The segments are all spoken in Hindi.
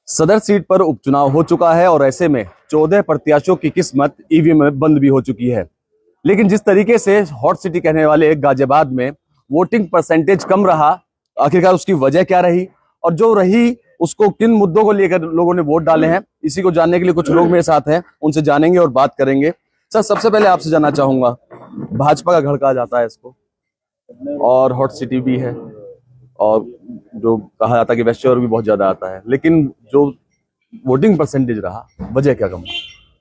सदर सीट पर उपचुनाव हो चुका है और ऐसे में 14 प्रत्याशियों की किस्मत ईवीएम में बंद भी हो चुकी है। लेकिन जिस तरीके से हॉट सिटी कहने वाले गाजियाबाद में वोटिंग परसेंटेज कम रहा, आखिरकार उसकी वजह क्या रही और जो रही उसको किन मुद्दों को लेकर लोगों ने वोट डाले हैं, इसी को जानने के लिए कुछ लोग मेरे साथ हैं, उनसे जानेंगे और बात करेंगे। सर, सबसे पहले आपसे जानना चाहूंगा, भाजपा का घर कहा जाता है इसको और हॉट सिटी भी है और जो कहा जाता है कि वेस्ट ओवर भी बहुत ज्यादा आता है, लेकिन जो वोटिंग परसेंटेज रहा, वजह क्या कम?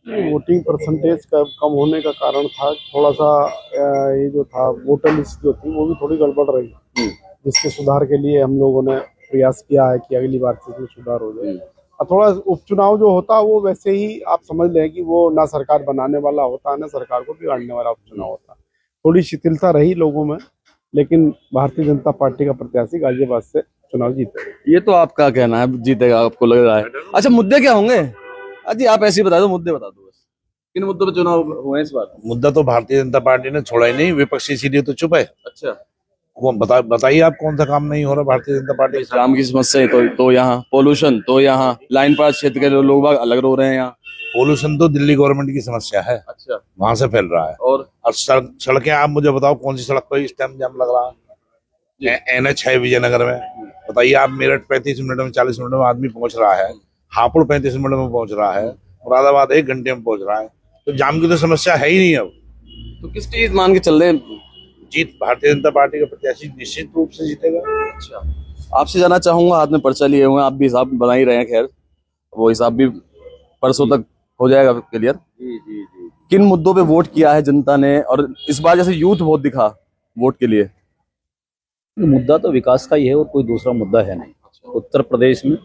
वोटिंग परसेंटेज का कम होने का कारण था थोड़ा सा ये जो था वोटर लिस्ट जो थी वो भी थोड़ी गड़बड़ रही, जिसके सुधार के लिए हम लोगों ने प्रयास किया है कि अगली बार से इसमें सुधार हो जाए। और थोड़ा उपचुनाव जो होता है वो वैसे ही आप समझ लें कि वो ना सरकार बनाने वाला होता है ना सरकार को बिगाड़ने वाला उपचुनाव होता है। थोड़ी शिथिलता रही लोगों में, लेकिन भारतीय जनता पार्टी का प्रत्याशी गाजियाबाद से चुनाव जीते। ये तो आपका कहना है, जीतेगा आपको लग रहा है। अच्छा, मुद्दे क्या होंगे? अजी आप ऐसे ही बता दो, मुद्दे बता दो बस। किन मुद्दों पे चुनाव हुए इस बार? मुद्दा तो भारतीय जनता पार्टी ने छोड़ा ही नहीं, विपक्षी इसीलिए तो चुप है। अच्छा, वो बताइए आप कौन सा काम नहीं हो रहा भारतीय जनता पार्टी का? जाम की समस्या है तो यहाँ पोल्यूशन, तो यहाँ लाइन पास क्षेत्र के लोग बाग अलग रो रहे हैं यहाँ। पोल्यूशन तो दिल्ली गवर्नमेंट की समस्या है, अच्छा, वहां से फैल रहा है। और सड़कें आप मुझे बताओ कौन सी सड़क पर इस टाइम जाम लग रहा है? NH है विजयनगर में, बताइए आप। मेरठ 35 मिनट में 40 मिनट में आदमी पहुंच रहा है, हापुड़ 35 मिनट में पहुंच रहा है, मुरादाबाद 1 घंटे में पहुंच रहा है। तो जाम की तो समस्या है ही नहीं अब। तो किस चीज मान के चल रहे हैं? जीत भारतीय जनता पार्टी का प्रत्याशी निश्चित रूप से जीतेगा। अच्छा, आपसे जानना चाहूंगा, हाथ में पर्चा लिए हुए हैं, आप भी हिसाब बना ही रहे हैं, खैर वो हिसाब भी परसों तक हो जाएगा क्लियर। जी। किन मुद्दों पे वोट किया है जनता ने, और इस बार जैसे यूथ बहुत दिखा वोट के लिए? मुद्दा तो विकास का ही है और कोई दूसरा मुद्दा है नहीं। उत्तर प्रदेश में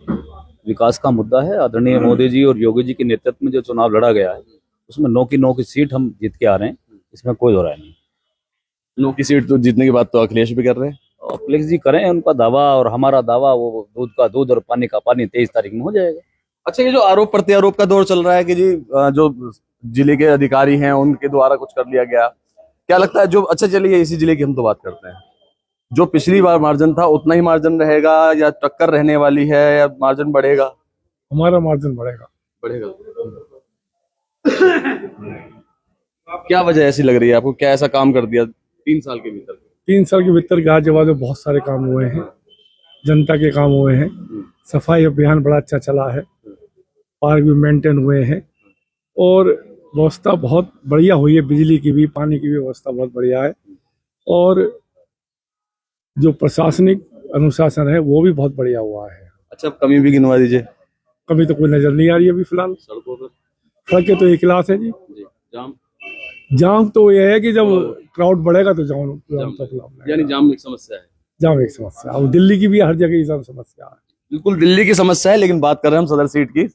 विकास का मुद्दा है। आदरणीय मोदी जी और योगी जी के नेतृत्व में जो चुनाव लड़ा गया है उसमें 9 की सीट हम जीत के आ रहे हैं, इसमें कोई दो राय नहीं। 9 की सीट तो जीतने की बात तो अखिलेश भी कर रहे हैं। अखिलेश जी करें उनका दावा और हमारा दावा, वो दूध का दूध और पानी का पानी 23 तारीख में हो जाएगा। अच्छा, ये जो आरोप प्रत्यारोप का दौर चल रहा है कि जी जो जिले के अधिकारी हैं उनके द्वारा कुछ कर लिया गया, क्या लगता है? जो अच्छा चलिए इसी जिले की हम तो बात करते हैं, जो पिछली बार मार्जिन था उतना ही मार्जिन रहेगा या टक्कर रहने वाली है या मार्जिन बढ़ेगा? हमारा मार्जिन बढ़ेगा। क्या वजह ऐसी लग रही है आपको? क्या ऐसा काम कर दिया 3 साल के भीतर? 3 साल के भीतर गाजियाबाद में बहुत सारे काम हुए हैं, जनता के काम हुए हैं। सफाई अभियान बड़ा अच्छा चला है, पार्क भी मेंटेन हुए हैं और व्यवस्था बहुत बढ़िया हुई है। बिजली की भी, पानी की भी व्यवस्था बहुत बढ़िया है और जो प्रशासनिक अनुशासन है वो भी बहुत बढ़िया हुआ है। अच्छा, कमी भी गिनवा दीजिए। कभी तो कोई नजर नहीं आ रही है अभी फिलहाल। सड़कों पर सड़कें तो एक क्लास है जी। जाम तो यह है कि जब क्राउड बढ़ेगा तो जाम यानी जाम एक समस्या है। जाम एक समस्या है और दिल्ली की भी हर जगह जाम समस्या है। बिल्कुल दिल्ली की समस्या है, लेकिन बात कर रहे हैं हम सदर सीट की।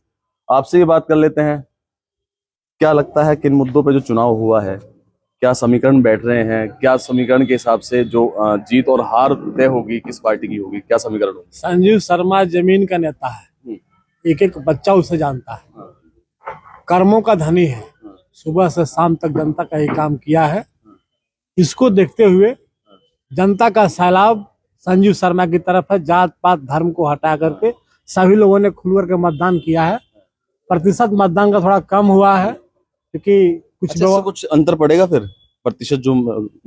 आपसे भी बात कर लेते हैं, क्या लगता है किन मुद्दों पे जो चुनाव हुआ है, क्या समीकरण बैठ रहे हैं? क्या समीकरण के हिसाब से जो जीत और हार तय होगी किस पार्टी की होगी? क्या समीकरण होगा? संजीव शर्मा जमीन का नेता है, एक एक बच्चा उसे जानता है, कर्मों का धनी है, सुबह से शाम तक जनता का ही काम किया है। इसको देखते हुए जनता का सैलाब संजीव शर्मा की तरफ है। जात पात धर्म को हटा करके सभी लोगों ने खुलकर के मतदान किया है। प्रतिशत मतदान का थोड़ा कम हुआ है क्योंकि कुछ लोग कुछ अंतर पड़ेगा फिर? प्रतिशत जो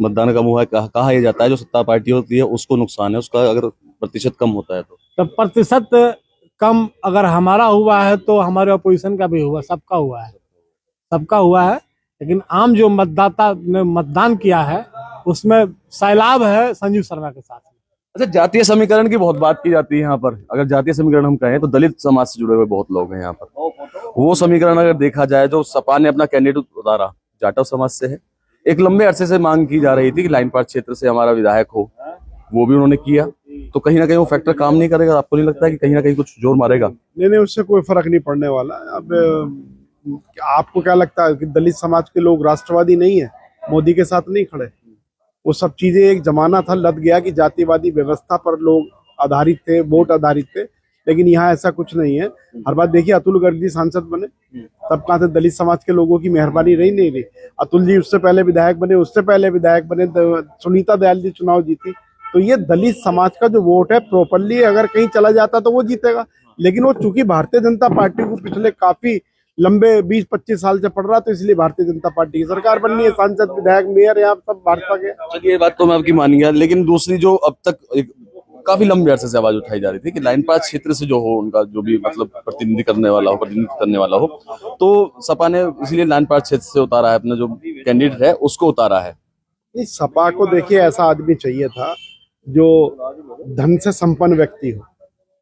मतदान कम हुआ है, कहा यह जाता है जो सत्ता पार्टी होती है उसको नुकसान है उसका, अगर प्रतिशत कम होता है तो प्रतिशत कम अगर हमारा हुआ है तो हमारे अपोजिशन का भी हुआ, सबका हुआ है। लेकिन आम जो मतदाता ने मतदान किया है उसमें सैलाब है संजीव शर्मा के साथ। अच्छा, जातीय समीकरण की बहुत बात की जाती है यहाँ पर। अगर जातीय समीकरण हम कहें तो दलित समाज से जुड़े हुए बहुत लोग हैं यहाँ पर। वो समीकरण अगर देखा जाए, जो सपा ने अपना कैंडिडेट उतारा जाटव समाज से है, एक लंबे अरसे से मांग की जा रही थी कि लाइन पार क्षेत्र से हमारा विधायक हो, वो भी उन्होंने किया। तो कहीं ना कहीं वो फैक्टर काम नहीं करेगा? आपको नहीं लगता है कि कहीं ना कहीं कुछ जोर मारेगा? नहीं, उससे कोई फर्क नहीं पड़ने वाला। अब आपको क्या लगता है कि दलित समाज के लोग राष्ट्रवादी नहीं है, मोदी के साथ नहीं खड़े? वो सब चीजें एक जमाना था, लद गया कि जातिवादी व्यवस्था पर लोग आधारित थे, वोट आधारित थे, लेकिन यहाँ ऐसा कुछ नहीं है। हर बात देखिए, अतुल गर्ग जी सांसद बने, तब कहाँ से दलित समाज के लोगों की मेहरबानी रही? नहीं रही। अतुल जी उससे पहले विधायक बने, उससे पहले विधायक बने, सुनीता दयाल जी चुनाव जीती। तो ये दलित समाज का जो वोट है प्रॉपरली अगर कहीं चला जाता तो वो जीतेगा। लेकिन वो चूंकि भारतीय जनता पार्टी को पिछले काफी लंबे 20-25 साल से पड़ रहा, तो इसलिए भारतीय जनता पार्टी की सरकार बननी है। सांसद, विधायक, मेयर यहाँ सब भाजपा के। चलिए ये बात तो मैं आपकी मान गया, लेकिन दूसरी जो अब तक काफी लंबे अरसे से आवाज उठाई जा रही थी कि लाइन पास क्षेत्र से जो हो उनका जो भी मतलब प्रतिनिधित्व करने वाला हो, तो सपा ने इसलिए लाइन पास क्षेत्र से उतारा है, अपना जो कैंडिडेट है उसको उतारा है। नहीं, सपा को देखिए ऐसा आदमी चाहिए था जो धन से संपन्न व्यक्ति हो।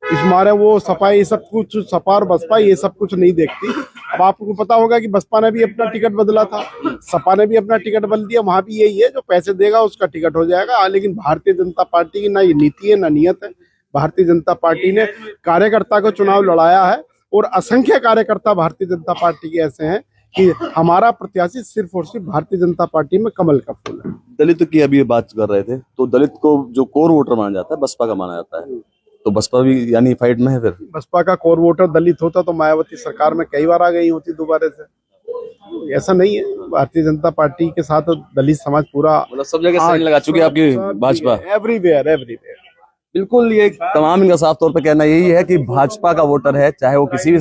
इस मारे वो सपा ये सब कुछ, सपा और बसपा ये सब कुछ नहीं देखती। अब आपको पता होगा कि बसपा ने भी अपना टिकट बदला था, सपा ने भी अपना टिकट बदल दिया। वहां भी यही है, जो पैसे देगा उसका टिकट हो जाएगा। लेकिन भारतीय जनता पार्टी की ना ये नीति है ना नियत है। भारतीय जनता पार्टी ने कार्यकर्ता को चुनाव लड़ाया है, और असंख्य कार्यकर्ता भारतीय जनता पार्टी के ऐसे हैं कि हमारा प्रत्याशी सिर्फ और सिर्फ भारतीय जनता पार्टी में कमल का फूल है। दलित की अभी बात कर रहे थे, तो दलित को जो कोर वोटर माना जाता है बसपा का माना जाता है, तो बसपा भी यानी फाइट में है। फिर बसपा का कोर वोटर दलित होता तो मायावती सरकार में कई बार आ गई होती दोबारा से। ऐसा नहीं है, भारतीय जनता पार्टी के साथ दलित समाज पूरा मतलब सब जगह साइन लगा चुकी है आपकी भाजपा। एवरीवेयर। बिल्कुल, ये तमाम इनका साफ तौर पे कहना यही है कि भाजपा का वोटर है, चाहे वो किसी भी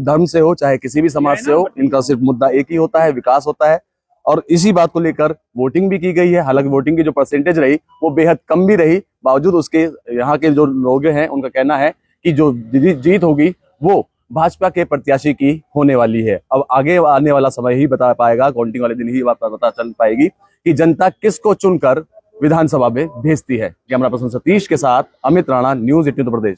धर्म से हो, चाहे किसी भी समाज से हो, इनका सिर्फ मुद्दा एक ही होता है, विकास होता है। और इसी बात को लेकर वोटिंग भी की गई है। हालांकि वोटिंग की जो परसेंटेज रही वो बेहद कम भी रही, बावजूद उसके यहाँ के जो लोग हैं उनका कहना है कि जो जीत होगी वो भाजपा के प्रत्याशी की होने वाली है। अब आगे आने वाला समय ही बता पाएगा, काउंटिंग वाले दिन ही बात पता चल पाएगी कि जनता किसको चुनकर विधानसभा में भेजती है। कैमरा पर्सन सतीश के साथ अमित राणा, न्यूज़ 18 उत्तर प्रदेश।